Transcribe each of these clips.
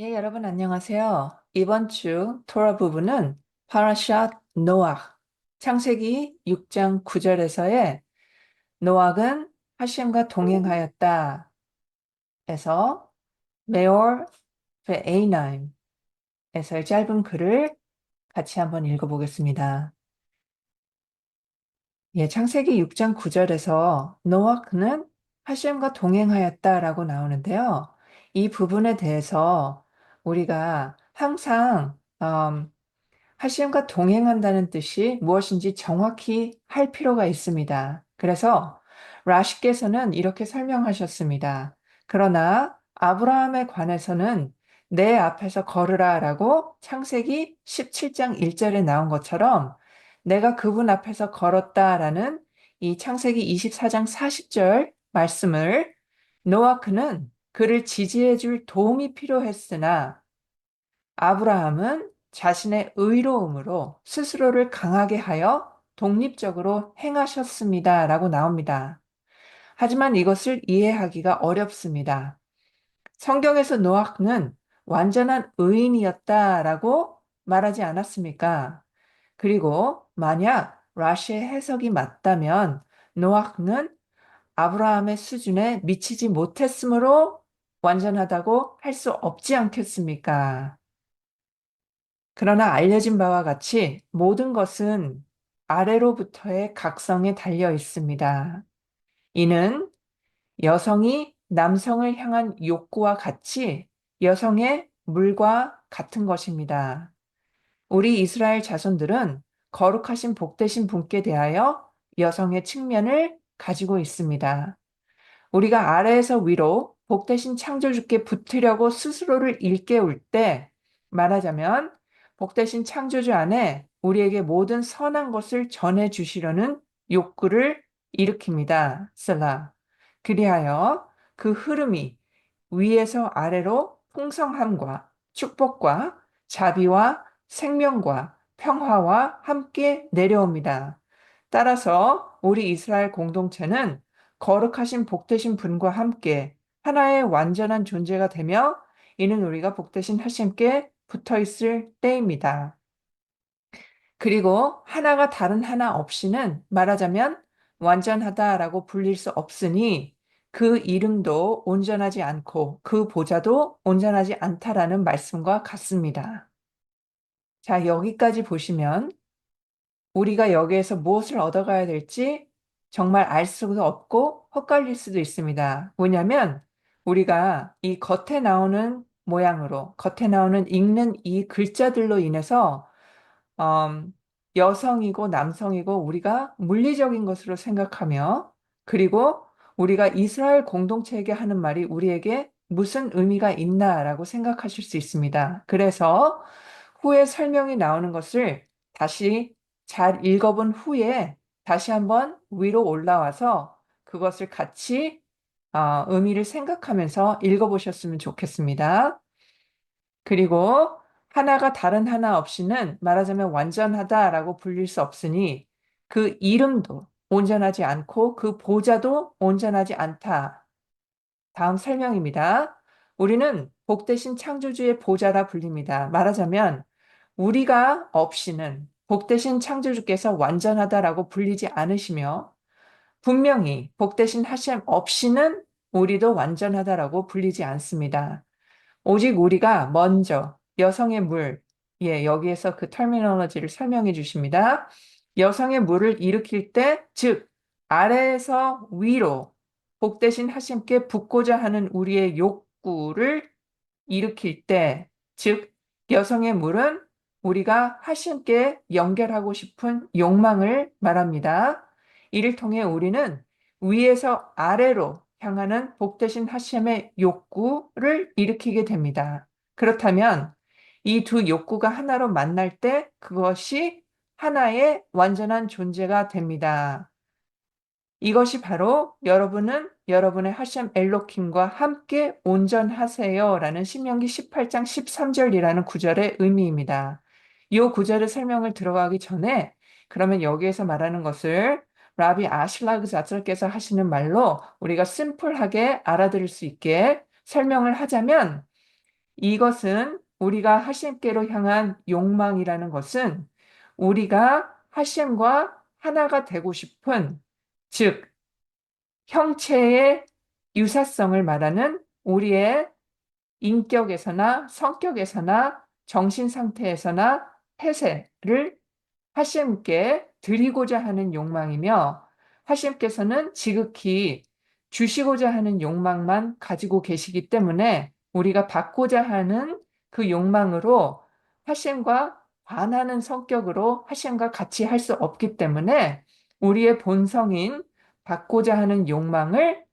예, 여러분 안녕하세요. 이번 주 토라 부분은 파라샷 노ach, 창세기 6장 9절에서의 노ach은 하심과 동행하였다 에서 메올 베에이나임에서의 짧은 글을 같이 한번 읽어보겠습니다. 예, 창세기 6장 9절에서 노ach는 하심과 동행하였다라고 나오는데요. 이 부분에 대해서 우리가 항상 하심과 동행한다는 뜻이 무엇인지 정확히 할 필요가 있습니다. 그래서 라시께서는 이렇게 설명하셨습니다. 그러나 아브라함에 관해서는 내 앞에서 걸으라라고 창세기 17장 1절에 나온 것처럼 내가 그분 앞에서 걸었다라는 이 창세기 24장 40절 말씀을 노아크는 그를 지지해 줄 도움이 필요했으나 아브라함은 자신의 의로움으로 스스로를 강하게 하여 독립적으로 행하셨습니다. 라고 나옵니다. 하지만 이것을 이해하기가 어렵습니다. 성경에서 노아는 완전한 의인이었다라고 말하지 않았습니까? 그리고 만약 라시의 해석이 맞다면 노아는 아브라함의 수준에 미치지 못했으므로 완전하다고 할 수 없지 않겠습니까? 그러나 알려진 바와 같이 모든 것은 아래로부터의 각성에 달려 있습니다. 이는 여성이 남성을 향한 욕구와 같이 여성의 물과 같은 것입니다. 우리 이스라엘 자손들은 거룩하신 복되신 분께 대하여 여성의 측면을 가지고 있습니다. 우리가 아래에서 위로 복되신 창조주께 붙으려고 스스로를 일깨울 때 말하자면 복되신 창조주 안에 우리에게 모든 선한 것을 전해 주시려는 욕구를 일으킵니다. 셀라. 그리하여 그 흐름이 위에서 아래로 풍성함과 축복과 자비와 생명과 평화와 함께 내려옵니다. 따라서 우리 이스라엘 공동체는 거룩하신 복되신 분과 함께 하나의 완전한 존재가 되며 이는 우리가 복되신 하심께 붙어 있을 때입니다. 그리고 하나가 다른 하나 없이는 말하자면 완전하다라고 불릴 수 없으니 그 이름도 온전하지 않고 그 보좌도 온전하지 않다라는 말씀과 같습니다. 자, 여기까지 보시면 우리가 여기에서 무엇을 얻어가야 될지 정말 알 수도 없고 헛갈릴 수도 있습니다. 왜냐하면 우리가 이 겉에 나오는 모양으로, 겉에 나오는 읽는 이 글자들로 인해서 음, 여성이고 남성이고 우리가 물리적인 것으로 생각하며 그리고 우리가 이스라엘 공동체에게 하는 말이 우리에게 무슨 의미가 있나라고 생각하실 수 있습니다. 그래서 후에 설명이 나오는 것을 다시 잘 읽어본 후에 다시 한번 위로 올라와서 그것을 같이 의미를 생각하면서 읽어보셨으면 좋겠습니다. 그리고 하나가 다른 하나 없이는 말하자면 완전하다라고 불릴 수 없으니 그 이름도 온전하지 않고 그 보좌도 온전하지 않다. 다음 설명입니다. 우리는 복되신 창조주의 보좌라 불립니다. 말하자면 우리가 없이는 복되신 창조주께서 완전하다라고 불리지 않으시며 분명히 복되신 하심 없이는 우리도 완전하다라고 불리지 않습니다. 오직 우리가 먼저 여성의 물, 예, 여기에서 그 터미널로지를 설명해 주십니다. 여성의 물을 일으킬 때, 즉, 아래에서 위로 복되신 하심께 붙고자 하는 우리의 욕구를 일으킬 때, 즉, 여성의 물은 우리가 하심께 연결하고 싶은 욕망을 말합니다. 이를 통해 우리는 위에서 아래로 향하는 복되신 하심의 욕구를 일으키게 됩니다. 그렇다면 이 두 욕구가 하나로 만날 때 그것이 하나의 완전한 존재가 됩니다. 이것이 바로 여러분은 여러분의 하셈 엘로킴과 함께 온전하세요라는 신명기 18장 13절이라는 구절의 의미입니다. 이 구절의 설명을 들어가기 전에 그러면 여기에서 말하는 것을 라비 아실라그 자설께서 하시는 말로 우리가 심플하게 알아들을 수 있게 설명을 하자면 이것은 우리가 하심께로 향한 욕망이라는 것은 우리가 하심과 하나가 되고 싶은, 즉 형체의 유사성을 말하는 우리의 인격에서나 성격에서나 정신 상태에서나 태세를 하심께 드리고자 하는 욕망이며, 하심께서는 지극히 주시고자 하는 욕망만 가지고 계시기 때문에 우리가 받고자 하는 그 욕망으로 하심과 반하는 성격으로 하심과 같이 할 수 없기 때문에 우리의 본성인 받고자 하는 욕망을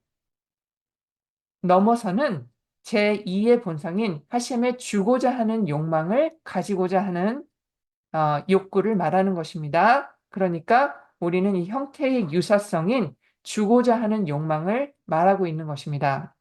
넘어서는 제2의 본성인 하심에 주고자 하는 욕망을 가지고자 하는 욕구를 말하는 것입니다. 그러니까 우리는 이 형태의 유사성인 주고자 하는 욕망을 말하고 있는 것입니다.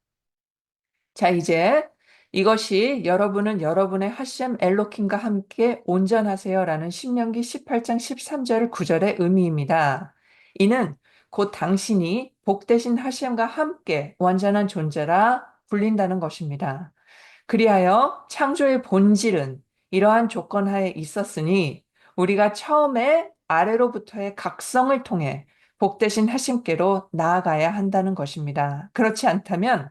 자, 이제 이것이 여러분은 여러분의 하셈 엘로킴과 함께 온전하세요라는 신명기 18장 13절 9절의 의미입니다. 이는 곧 당신이 복되신 하셈과 함께 완전한 존재라 불린다는 것입니다. 그리하여 창조의 본질은 이러한 조건 하에 있었으니 우리가 처음에 아래로부터의 각성을 통해 복되신 하심께로 나아가야 한다는 것입니다. 그렇지 않다면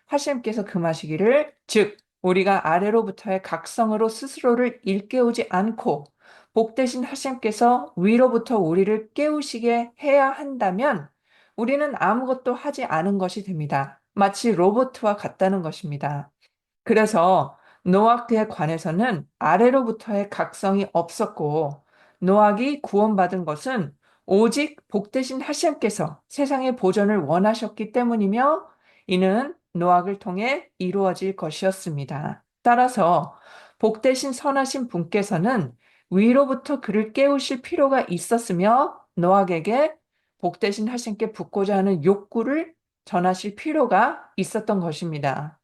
하심께서 금하시기를, 즉 우리가 아래로부터의 각성으로 스스로를 일깨우지 않고 복되신 하심께서 위로부터 우리를 깨우시게 해야 한다면 우리는 아무것도 하지 않은 것이 됩니다. 마치 로봇과 같다는 것입니다. 그래서 노아크에 관해서는 아래로부터의 각성이 없었고, 노아기 구원받은 것은 오직 복되신 하심께서 세상의 보존을 원하셨기 때문이며, 이는 노아를 통해 이루어질 것이었습니다. 따라서 복되신 선하신 분께서는 위로부터 그를 깨우실 필요가 있었으며, 노아에게 복되신 하심께 붙고자 하는 욕구를 전하실 필요가 있었던 것입니다.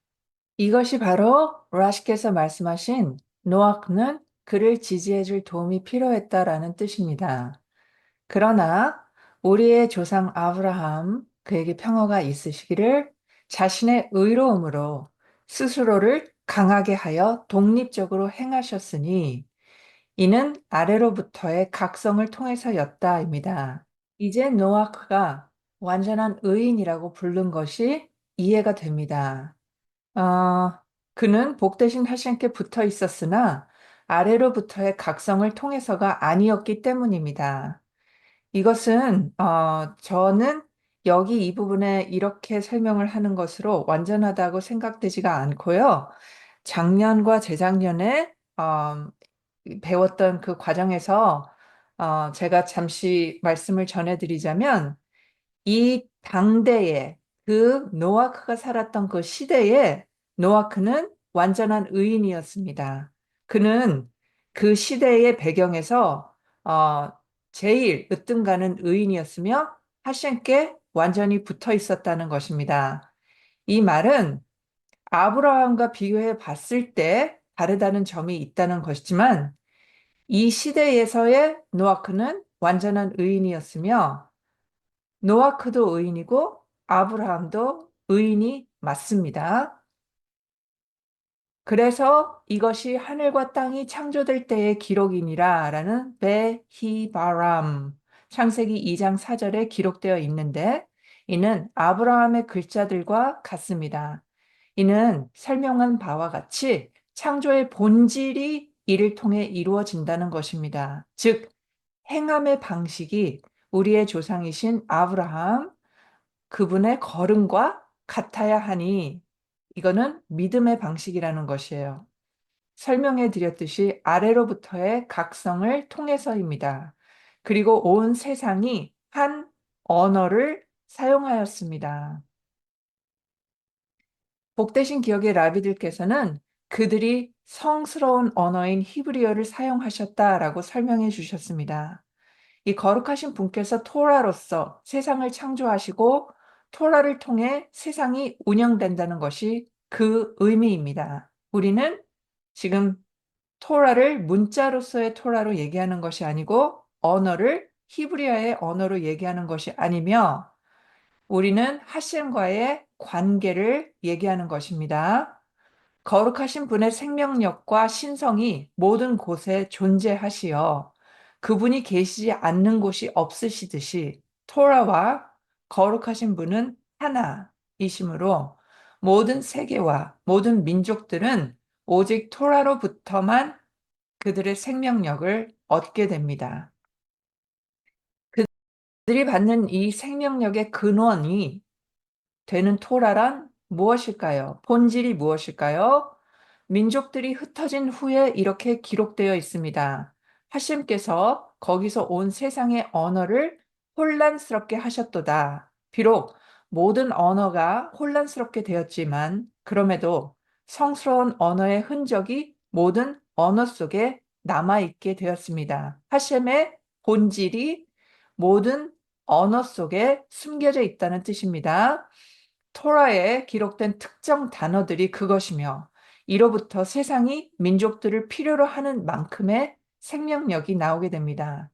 이것이 바로 라시께서 말씀하신 노아크는 그를 지지해줄 도움이 필요했다라는 뜻입니다. 그러나 우리의 조상 아브라함, 그에게 평화가 있으시기를 자신의 의로움으로 스스로를 강하게 하여 독립적으로 행하셨으니 이는 아래로부터의 각성을 통해서였다입니다. 이제 노아크가 완전한 의인이라고 부른 것이 이해가 됩니다. 어, 그는 복되신 하신께 붙어 있었으나 아래로부터의 각성을 통해서가 아니었기 때문입니다. 이것은 저는 여기 이 부분에 이렇게 설명을 하는 것으로 완전하다고 생각되지가 않고요. 작년과 재작년에 배웠던 그 과정에서 제가 잠시 말씀을 전해드리자면 이 당대에 그 노아크가 살았던 그 시대에 노아크는 완전한 의인이었습니다. 그는 그 시대의 배경에서 어, 제일 으뜸가는 의인이었으며 하심께 완전히 붙어 있었다는 것입니다. 이 말은 아브라함과 비교해 봤을 때 다르다는 점이 있다는 것이지만 이 시대에서의 노아크는 완전한 의인이었으며 노아크도 의인이고 아브라함도 의인이 맞습니다. 그래서 이것이 하늘과 땅이 창조될 때의 기록이니라 라는 베히바람 창세기 2장 4절에 기록되어 있는데 이는 아브라함의 글자들과 같습니다. 이는 설명한 바와 같이 창조의 본질이 이를 통해 이루어진다는 것입니다. 즉 행함의 방식이 우리의 조상이신 아브라함 그분의 걸음과 같아야 하니 이거는 믿음의 방식이라는 것이에요. 설명해 드렸듯이 아래로부터의 각성을 통해서입니다. 그리고 온 세상이 한 언어를 사용하였습니다. 복되신 기억의 라비들께서는 그들이 성스러운 언어인 히브리어를 사용하셨다라고 설명해 주셨습니다. 이 거룩하신 분께서 토라로서 세상을 창조하시고 토라를 통해 세상이 운영된다는 것이 그 의미입니다. 우리는 지금 토라를 문자로서의 토라로 얘기하는 것이 아니고 언어를 히브리어의 언어로 얘기하는 것이 아니며 우리는 하심과의 관계를 얘기하는 것입니다. 거룩하신 분의 생명력과 신성이 모든 곳에 존재하시어 그분이 계시지 않는 곳이 없으시듯이 토라와 거룩하신 분은 하나이시므로 모든 세계와 모든 민족들은 오직 토라로부터만 그들의 생명력을 얻게 됩니다. 그들이 받는 이 생명력의 근원이 되는 토라란 무엇일까요? 본질이 무엇일까요? 민족들이 흩어진 후에 이렇게 기록되어 있습니다. 하심께서 거기서 온 세상의 언어를 혼란스럽게 하셨도다. 비록 모든 언어가 혼란스럽게 되었지만 그럼에도 성스러운 언어의 흔적이 모든 언어 속에 남아있게 되었습니다. 하심의 본질이 모든 언어 속에 숨겨져 있다는 뜻입니다. 토라에 기록된 특정 단어들이 그것이며 이로부터 세상이 민족들을 필요로 하는 만큼의 생명력이 나오게 됩니다.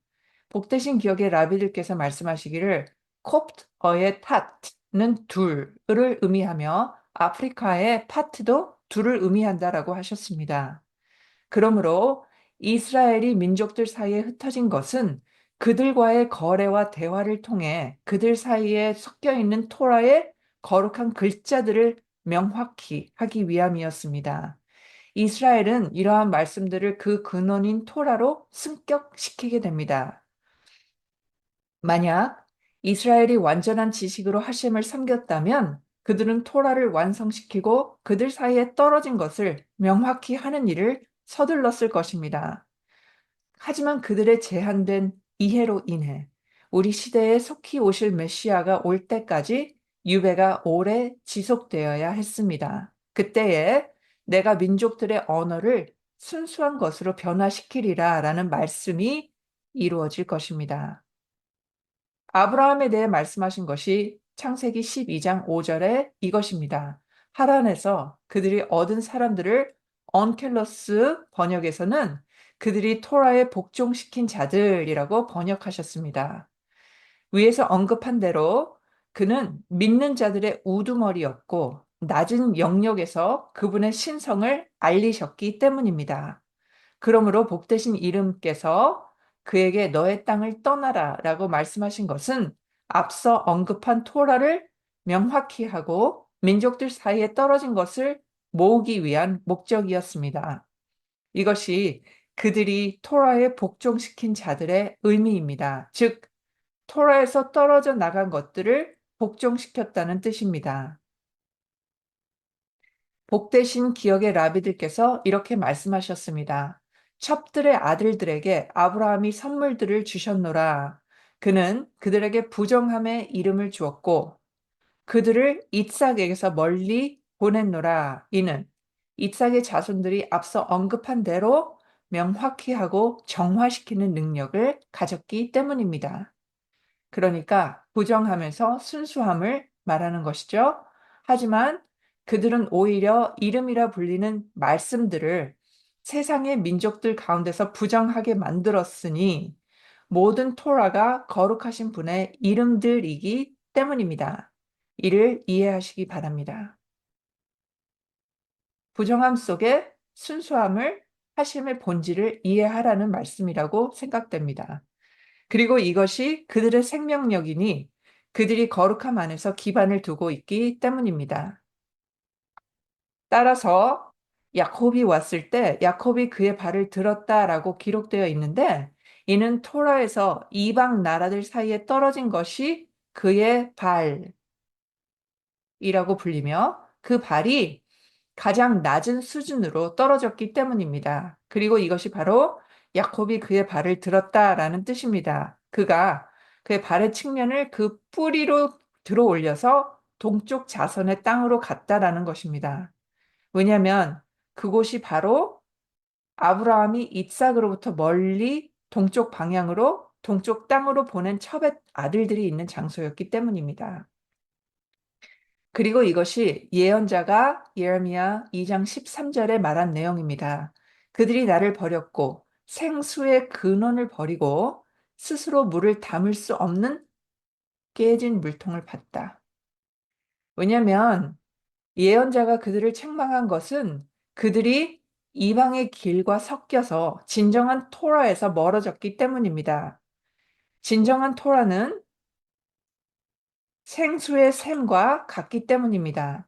복되신 기억의 라비들께서 말씀하시기를 콥트어의 탓는 둘을 의미하며 아프리카의 파트도 둘을 의미한다라고 하셨습니다. 그러므로 이스라엘이 민족들 사이에 흩어진 것은 그들과의 거래와 대화를 통해 그들 사이에 섞여 있는 토라의 거룩한 글자들을 명확히 하기 위함이었습니다. 이스라엘은 이러한 말씀들을 그 근원인 토라로 승격시키게 됩니다. 만약 이스라엘이 완전한 지식으로 하심을 섬겼다면 그들은 토라를 완성시키고 그들 사이에 떨어진 것을 명확히 하는 일을 서둘렀을 것입니다. 하지만 그들의 제한된 이해로 인해 우리 시대에 속히 오실 메시아가 올 때까지 유배가 오래 지속되어야 했습니다. 그때에 내가 민족들의 언어를 순수한 것으로 변화시키리라 라는 말씀이 이루어질 것입니다. 아브라함에 대해 말씀하신 것이 창세기 12장 5절에 이것입니다. 하란에서 그들이 얻은 사람들을 언켈러스 번역에서는 그들이 토라에 복종시킨 자들이라고 번역하셨습니다. 위에서 언급한 대로 그는 믿는 자들의 우두머리였고 낮은 영역에서 그분의 신성을 알리셨기 때문입니다. 그러므로 복되신 이름께서 그에게 너의 땅을 떠나라 라고 말씀하신 것은 앞서 언급한 토라를 명확히 하고 민족들 사이에 떨어진 것을 모으기 위한 목적이었습니다. 이것이 그들이 토라에 복종시킨 자들의 의미입니다. 즉, 토라에서 떨어져 나간 것들을 복종시켰다는 뜻입니다. 복되신 기억의 라비들께서 이렇게 말씀하셨습니다. 첩들의 아들들에게 아브라함이 선물들을 주셨노라. 그는 그들에게 부정함의 이름을 주었고 그들을 이삭에게서 멀리 보냈노라. 이는 이삭의 자손들이 앞서 언급한 대로 명확히 하고 정화시키는 능력을 가졌기 때문입니다. 그러니까 부정하면서 순수함을 말하는 것이죠. 하지만 그들은 오히려 이름이라 불리는 말씀들을 세상의 민족들 가운데서 부정하게 만들었으니 모든 토라가 거룩하신 분의 이름들이기 때문입니다. 이를 이해하시기 바랍니다. 부정함 속에 순수함을 하심의 본질을 이해하라는 말씀이라고 생각됩니다. 그리고 이것이 그들의 생명력이니 그들이 거룩함 안에서 기반을 두고 있기 때문입니다. 따라서 야곱이 왔을 때 야곱이 그의 발을 들었다라고 기록되어 있는데 이는 토라에서 이방 나라들 사이에 떨어진 것이 그의 발이라고 불리며 그 발이 가장 낮은 수준으로 떨어졌기 때문입니다. 그리고 이것이 바로 야곱이 그의 발을 들었다라는 뜻입니다. 그가 그의 발의 측면을 그 뿌리로 들어 올려서 동쪽 자선의 땅으로 갔다라는 것입니다. 왜냐하면 그곳이 바로 아브라함이 이삭으로부터 멀리 동쪽 방향으로 동쪽 땅으로 보낸 첩의 아들들이 있는 장소였기 때문입니다. 그리고 이것이 예언자가 예레미야 2장 13절에 말한 내용입니다. 그들이 나를 버렸고 생수의 근원을 버리고 스스로 물을 담을 수 없는 깨진 물통을 봤다. 왜냐하면 예언자가 그들을 책망한 것은 그들이 이방의 길과 섞여서 진정한 토라에서 멀어졌기 때문입니다. 진정한 토라는 생수의 샘과 같기 때문입니다.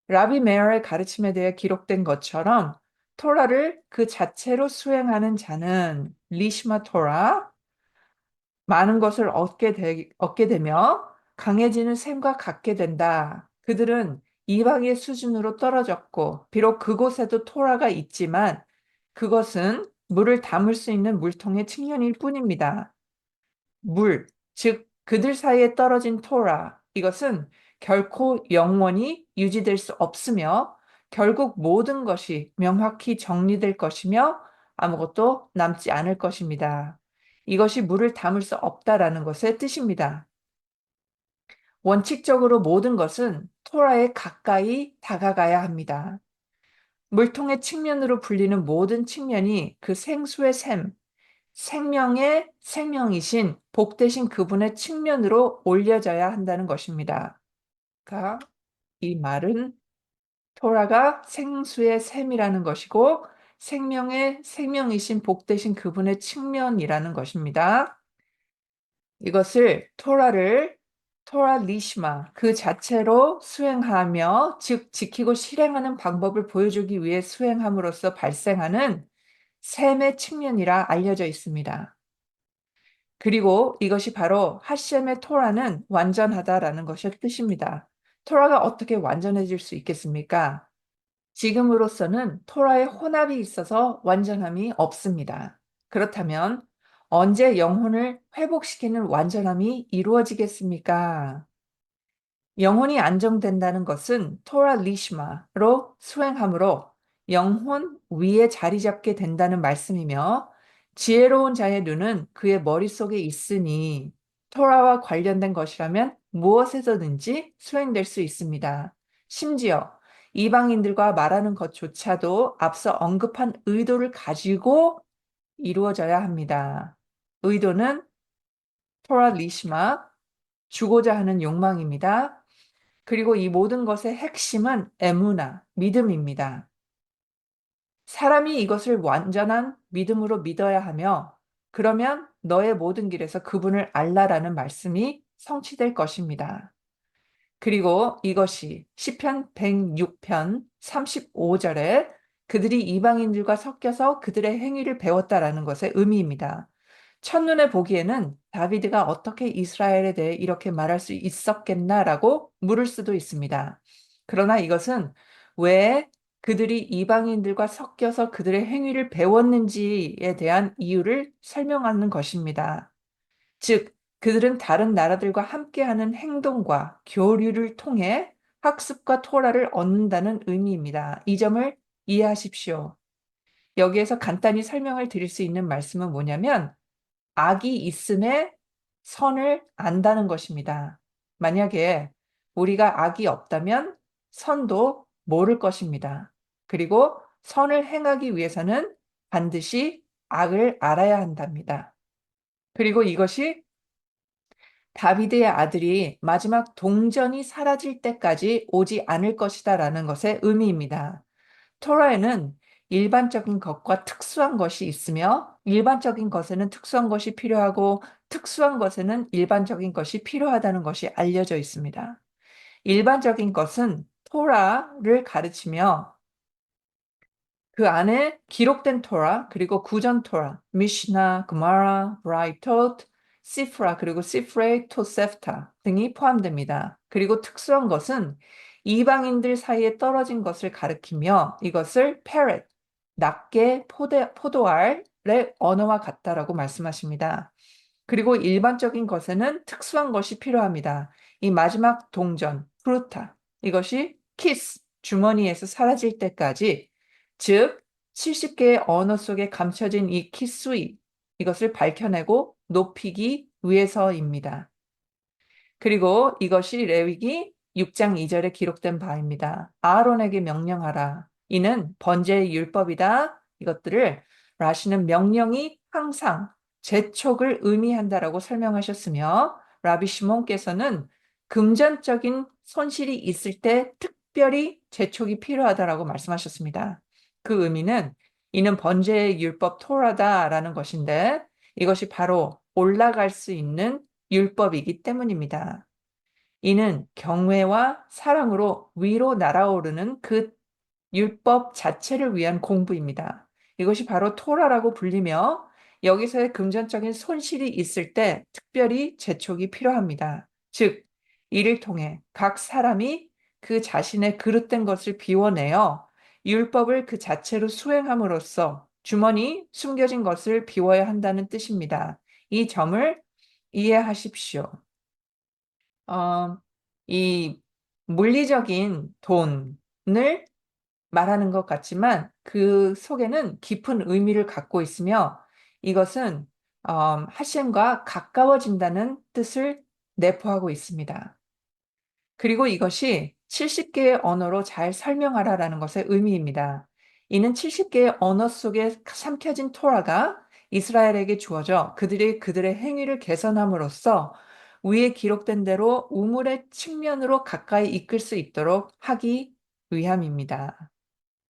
라비 메어의 가르침에 대해 기록된 것처럼 토라를 그 자체로 수행하는 자는 리시마 토라, 많은 것을 얻게 되며 강해지는 샘과 같게 된다. 그들은 이방의 수준으로 떨어졌고, 비록 그곳에도 토라가 있지만 그것은 물을 담을 수 있는 물통의 측면일 뿐입니다. 물, 즉 그들 사이에 떨어진 토라, 이것은 결코 영원히 유지될 수 없으며 결국 모든 것이 명확히 정리될 것이며 아무것도 남지 않을 것입니다. 이것이 물을 담을 수 없다라는 것의 뜻입니다. 원칙적으로 모든 것은 토라에 가까이 다가가야 합니다. 물통의 측면으로 불리는 모든 측면이 그 생수의 샘, 생명의 생명이신 복되신 그분의 측면으로 올려져야 한다는 것입니다. 그러니까 이 말은 토라가 생수의 샘이라는 것이고 생명의 생명이신 복되신 그분의 측면이라는 것입니다. 이것을 토라 리시마 그 자체로 수행하며 즉 지키고 실행하는 방법을 보여주기 위해 수행함으로써 발생하는 샘의 측면이라 알려져 있습니다. 그리고 이것이 바로 하셴의 토라는 완전하다라는 것의 뜻입니다. 토라가 어떻게 완전해질 수 있겠습니까? 지금으로서는 토라의 혼합이 있어서 완전함이 없습니다. 그렇다면 언제 영혼을 회복시키는 완전함이 이루어지겠습니까? 영혼이 안정된다는 것은 토라 리시마로 수행함으로 영혼 위에 자리 잡게 된다는 말씀이며 지혜로운 자의 눈은 그의 머릿속에 있으니 토라와 관련된 것이라면 무엇에서든지 수행될 수 있습니다. 심지어 이방인들과 말하는 것조차도 앞서 언급한 의도를 가지고 이루어져야 합니다. 의도는 토라 리시마, 주고자 하는 욕망입니다. 그리고 이 모든 것의 핵심은 에무나, 믿음입니다. 사람이 이것을 완전한 믿음으로 믿어야 하며 그러면 너의 모든 길에서 그분을 알라라는 말씀이 성취될 것입니다. 그리고 이것이 시편 106편 35절에 그들이 이방인들과 섞여서 그들의 행위를 배웠다라는 것의 의미입니다. 첫눈에 보기에는 다비드가 어떻게 이스라엘에 대해 이렇게 말할 수 있었겠나라고 물을 수도 있습니다. 그러나 이것은 왜 그들이 이방인들과 섞여서 그들의 행위를 배웠는지에 대한 이유를 설명하는 것입니다. 즉, 그들은 다른 나라들과 함께하는 행동과 교류를 통해 학습과 토라를 얻는다는 의미입니다. 이 점을 이해하십시오. 여기에서 간단히 설명을 드릴 수 있는 말씀은 뭐냐면 악이 있음에 선을 안다는 것입니다. 만약에 우리가 악이 없다면 선도 모를 것입니다. 그리고 선을 행하기 위해서는 반드시 악을 알아야 한답니다. 그리고 이것이 다비드의 아들이 마지막 동전이 사라질 때까지 오지 않을 것이다라는 것의 의미입니다. 토라에는 일반적인 것과 특수한 것이 있으며 일반적인 것에는 특수한 것이 필요하고 특수한 것에는 일반적인 것이 필요하다는 것이 알려져 있습니다. 일반적인 것은 토라를 가르치며 그 안에 기록된 토라, 그리고 구전 토라, 미시나, 그마라, 브라이토트, 시프라, 그리고 시프레이, 토세프타 등이 포함됩니다. 그리고 특수한 것은 이방인들 사이에 떨어진 것을 가리키며 이것을 페렛, 낱개 포도알의 언어와 같다라고 말씀하십니다. 그리고 일반적인 것에는 특수한 것이 필요합니다. 이 마지막 동전, 프루타, 이것이 키스, 주머니에서 사라질 때까지, 즉 70개의 언어 속에 감춰진 이 키스위, 이것을 밝혀내고 높이기 위해서입니다. 그리고 이것이 레위기 6장 2절에 기록된 바입니다. 아론에게 명령하라. 이는 번제의 율법이다. 이것들을 라시는 명령이 항상 재촉을 의미한다라고 설명하셨으며 라비 시몬께서는 금전적인 손실이 있을 때 특별히 재촉이 필요하다라고 말씀하셨습니다. 그 의미는 이는 번제의 율법 토라다라는 것인데 이것이 바로 올라갈 수 있는 율법이기 때문입니다. 이는 경외와 사랑으로 위로 날아오르는 그 율법 자체를 위한 공부입니다. 이것이 바로 토라라고 불리며 여기서의 금전적인 손실이 있을 때 특별히 재촉이 필요합니다. 즉, 이를 통해 각 사람이 그 자신의 그릇된 것을 비워내어 율법을 그 자체로 수행함으로써 주머니 숨겨진 것을 비워야 한다는 뜻입니다. 이 점을 이해하십시오. 어, 이 물리적인 돈을 말하는 것 같지만 그 속에는 깊은 의미를 갖고 있으며 이것은 하셴과 가까워진다는 뜻을 내포하고 있습니다. 그리고 이것이 70개의 언어로 잘 설명하라라는 것의 의미입니다. 이는 70개의 언어 속에 삼켜진 토라가 이스라엘에게 주어져 그들의 행위를 개선함으로써 위에 기록된 대로 우물의 측면으로 가까이 이끌 수 있도록 하기 위함입니다.